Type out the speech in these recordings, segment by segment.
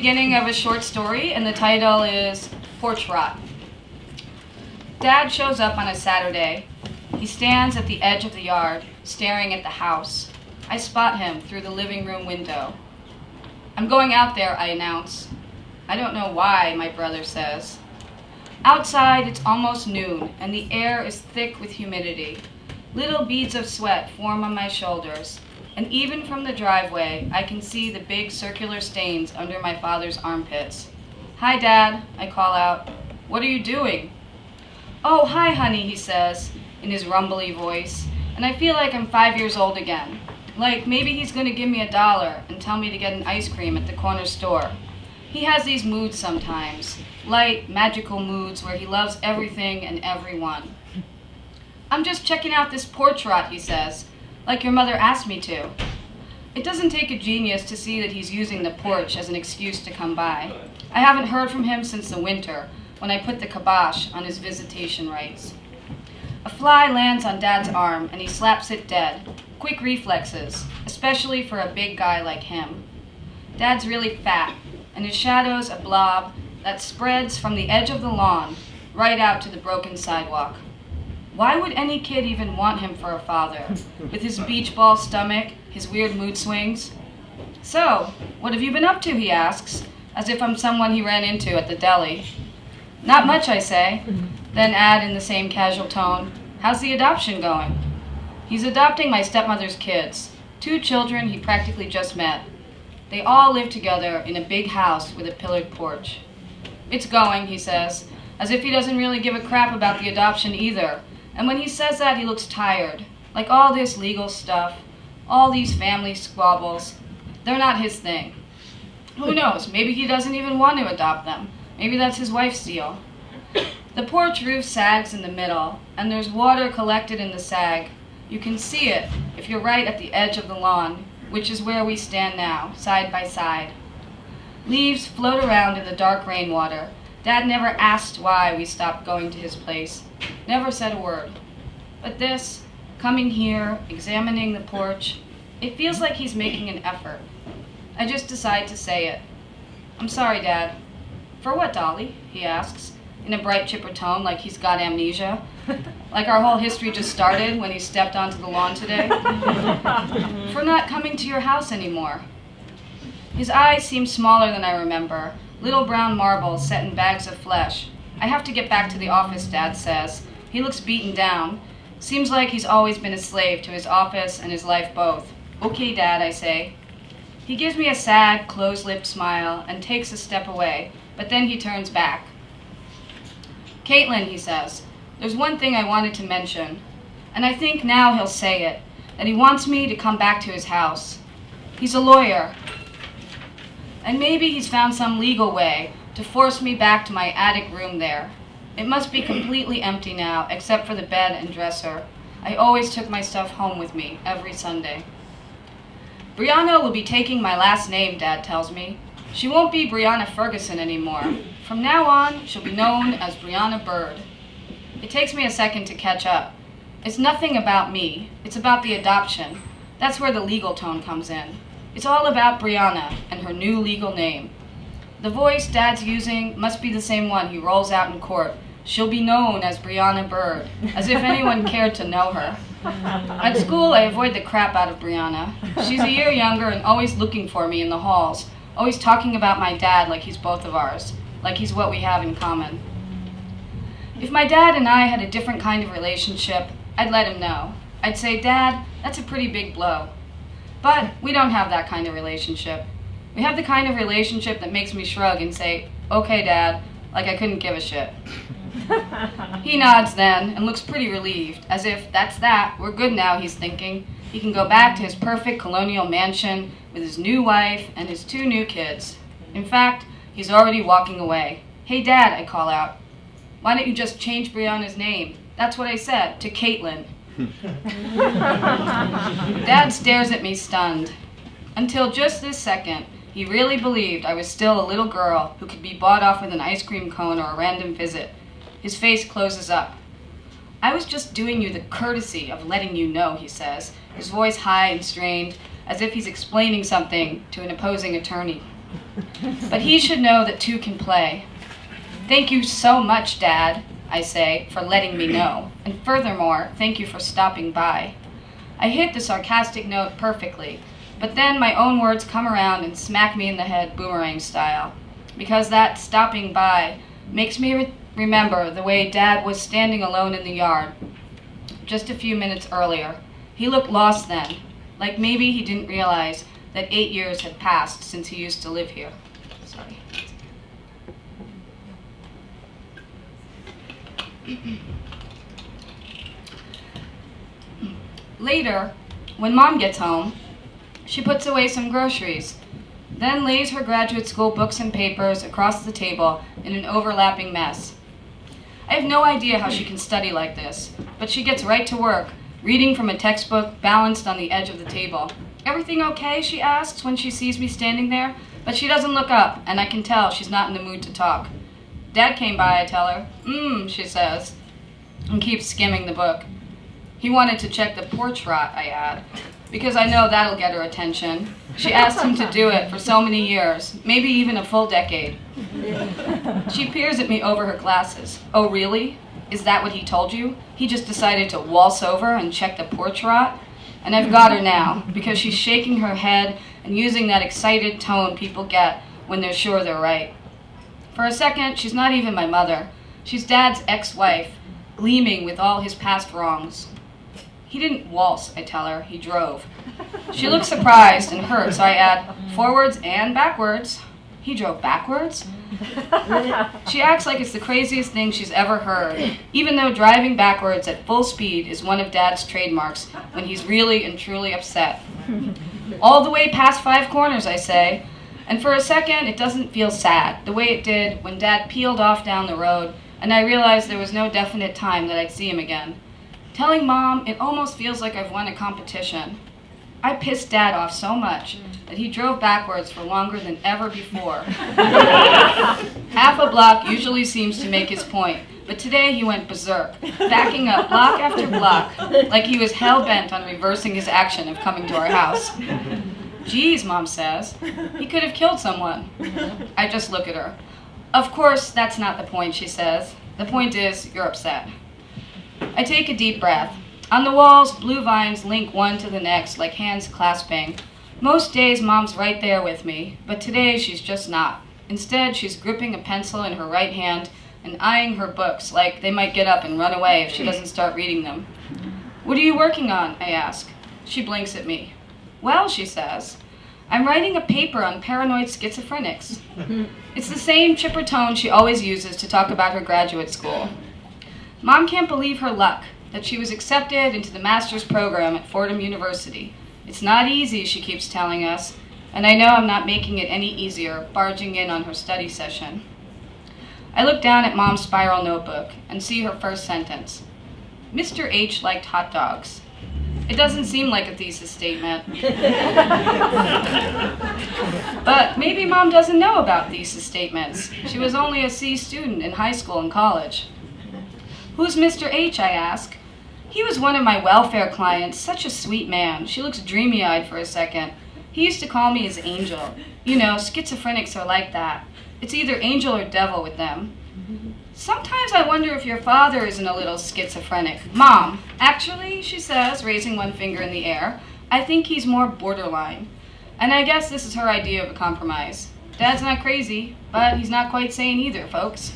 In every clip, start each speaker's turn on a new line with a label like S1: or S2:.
S1: beginning of a short story, and the title is Porch Rot. Dad shows up on a Saturday. He stands at the edge of the yard, staring at the house. I spot him through the living room window. "I'm going out there," I announce. "I don't know why," my brother says. Outside, it's almost noon, and the air is thick with humidity. Little beads of sweat form on my shoulders, and even from the driveway, I can see the big circular stains under my father's armpits. "Hi, Dad," I call out. "What are you doing?" "Oh, hi, honey," he says, in his rumbly voice, and I feel like I'm 5 years old again. Like maybe he's going to give me $1 and tell me to get an ice cream at the corner store. He has these moods sometimes, light, magical moods where he loves everything and everyone. "I'm just checking out this porch rot," he says, "like your mother asked me to." It doesn't take a genius to see that he's using the porch as an excuse to come by. I haven't heard from him since the winter, when I put the kibosh on his visitation rights. A fly lands on Dad's arm and he slaps it dead. Quick reflexes, especially for a big guy like him. Dad's really fat, and his shadow's a blob that spreads from the edge of the lawn right out to the broken sidewalk. Why would any kid even want him for a father, with his beach ball stomach, his weird mood swings? "So, what have you been up to?" he asks, as if I'm someone he ran into at the deli. "Not much," I say, then add in the same casual tone, "How's the adoption going?" He's adopting my stepmother's kids, 2 children he practically just met. They all live together in a big house with a pillared porch. "It's going," he says, as if he doesn't really give a crap about the adoption either. And when he says that, he looks tired. Like all this legal stuff, all these family squabbles, they're not his thing. Who knows, maybe he doesn't even want to adopt them. Maybe that's his wife's deal. The porch roof sags in the middle, and there's water collected in the sag. You can see it if you're right at the edge of the lawn, which is where we stand now, side by side. Leaves float around in the dark rainwater. Dad never asked why we stopped going to his place. Never said a word. But this, coming here, examining the porch, it feels like he's making an effort. I just decide to say it. "I'm sorry, Dad." "For what, Dolly?" he asks, in a bright chipper tone like he's got amnesia. Like our whole history just started when he stepped onto the lawn today. "For not coming to your house anymore." His eyes seem smaller than I remember, little brown marbles set in bags of flesh. "I have to get back to the office," Dad says. He looks beaten down. Seems like he's always been a slave to his office and his life both. "Okay, Dad," I say. He gives me a sad, closed-lipped smile and takes a step away, but then he turns back. "Caitlin," he says, "there's one thing I wanted to mention, and I think now he'll say it, that he wants me to come back to his house. He's a lawyer, and maybe he's found some legal way to force me back to my attic room there. It must be completely empty now, except for the bed and dresser. I always took my stuff home with me every Sunday." "Brianna will be taking my last name," Dad tells me. "She won't be Brianna Ferguson anymore. From now on, she'll be known as Brianna Bird." It takes me a second to catch up. It's nothing about me. It's about the adoption. That's where the legal tone comes in. It's all about Brianna and her new legal name. The voice Dad's using must be the same one he rolls out in court. "She'll be known as Brianna Bird," as if anyone cared to know her. At school, I avoid the crap out of Brianna. She's a year younger and always looking for me in the halls, always talking about my dad like he's both of ours, like he's what we have in common. If my dad and I had a different kind of relationship, I'd let him know. I'd say, "Dad, that's a pretty big blow." But we don't have that kind of relationship. We have the kind of relationship that makes me shrug and say, "Okay, Dad," like I couldn't give a shit. He nods then and looks pretty relieved, as if, "That's that, we're good now," he's thinking. He can go back to his perfect colonial mansion with his new wife and his 2 new kids. In fact, he's already walking away. "Hey, Dad," I call out. "Why don't you just change Brianna's name?" "That's what I said, to Caitlin." Dad stares at me stunned. Until just this second, he really believed I was still a little girl who could be bought off with an ice cream cone or a random visit. His face closes up. "I was just doing you the courtesy of letting you know," he says, his voice high and strained, as if he's explaining something to an opposing attorney. But he should know that two can play. Thank you so much, Dad, I say, for letting me know. And furthermore, thank you for stopping by. I hit the sarcastic note perfectly, but then my own words come around and smack me in the head boomerang style. Because that stopping by makes me remember the way Dad was standing alone in the yard just a few minutes earlier. He looked lost then, like maybe he didn't realize that 8 years had passed since he used to live here. Sorry. Later, when Mom gets home, she puts away some groceries, then lays her graduate school books and papers across the table in an overlapping mess. I have no idea how she can study like this, but she gets right to work, reading from a textbook balanced on the edge of the table. Everything okay, she asks when she sees me standing there, but she doesn't look up, and I can tell she's not in the mood to talk. Dad came by, I tell her. She says, and keeps skimming the book. He wanted to check the porch rot, I add, because I know that'll get her attention. She asked him to do it for so many years, maybe even a full decade. She peers at me over her glasses. Oh, really? Is that what he told you? He just decided to waltz over and check the porch rot? And I've got her now, because she's shaking her head and using that excited tone people get when they're sure they're right. For a second, she's not even my mother. She's Dad's ex-wife, gleaming with all his past wrongs. He didn't waltz, I tell her. He drove. She looks surprised and hurt, so I add, forwards and backwards. He drove backwards? She acts like it's the craziest thing she's ever heard, even though driving backwards at full speed is one of Dad's trademarks when he's really and truly upset. All the way past 5 corners, I say, and for a second it doesn't feel sad, the way it did when Dad peeled off down the road and I realized there was no definite time that I'd see him again. Telling Mom, it almost feels like I've won a competition. I pissed Dad off so much that he drove backwards for longer than ever before. Half a block usually seems to make his point, but today he went berserk, backing up block after block, like he was hell-bent on reversing his action of coming to our house. Geez, Mom says, he could have killed someone. I just look at her. Of course, that's not the point, she says. The point is, you're upset. I take a deep breath. On the walls, blue vines link one to the next like hands clasping. Most days, Mom's right there with me, but today she's just not. Instead, she's gripping a pencil in her right hand and eyeing her books like they might get up and run away if she doesn't start reading them. What are you working on? I ask. She blinks at me. Well, she says, I'm writing a paper on paranoid schizophrenics. It's the same chipper tone she always uses to talk about her graduate school. Mom can't believe her luck, that she was accepted into the master's program at Fordham University. It's not easy, she keeps telling us, and I know I'm not making it any easier barging in on her study session. I look down at Mom's spiral notebook and see her first sentence. Mr. H liked hot dogs. It doesn't seem like a thesis statement. But maybe Mom doesn't know about thesis statements. She was only a C student in high school and college. Who's Mr. H, I ask. He was one of my welfare clients, such a sweet man. She looks dreamy-eyed for a second. He used to call me his angel. You know, schizophrenics are like that. It's either angel or devil with them. Sometimes I wonder if your father isn't a little schizophrenic. Mom, actually, she says, raising one finger in the air, I think he's more borderline. And I guess this is her idea of a compromise. Dad's not crazy, but he's not quite sane either, folks.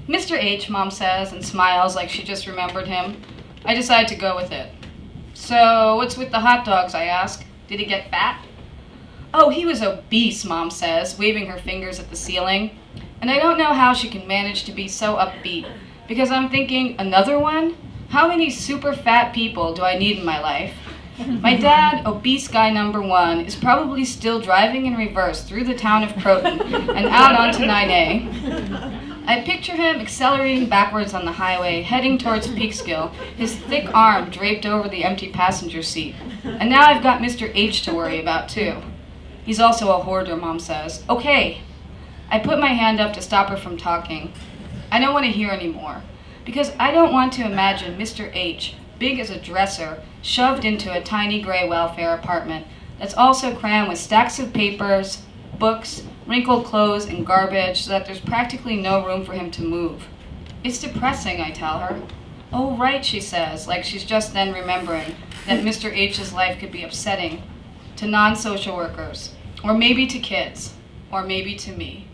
S1: Mr. H, Mom says, and smiles like she just remembered him. I decide to go with it. So, what's with the hot dogs, I ask. Did he get fat? Oh, he was obese, Mom says, waving her fingers at the ceiling. And I don't know how she can manage to be so upbeat, because I'm thinking, another one? How many super fat people do I need in my life? My dad, obese guy number 1, is probably still driving in reverse through the town of Croton and out onto 9A. I picture him accelerating backwards on the highway, heading towards Peekskill, his thick arm draped over the empty passenger seat. And now I've got Mr. H to worry about, too. He's also a hoarder, Mom says. Okay. I put my hand up to stop her from talking. I don't want to hear anymore, because I don't want to imagine Mr. H, big as a dresser, shoved into a tiny gray welfare apartment that's also crammed with stacks of papers, books, wrinkled clothes and garbage so that there's practically no room for him to move. It's depressing, I tell her. Oh, right, she says, like she's just then remembering that Mr. H's life could be upsetting to non-social workers, or maybe to kids, or maybe to me.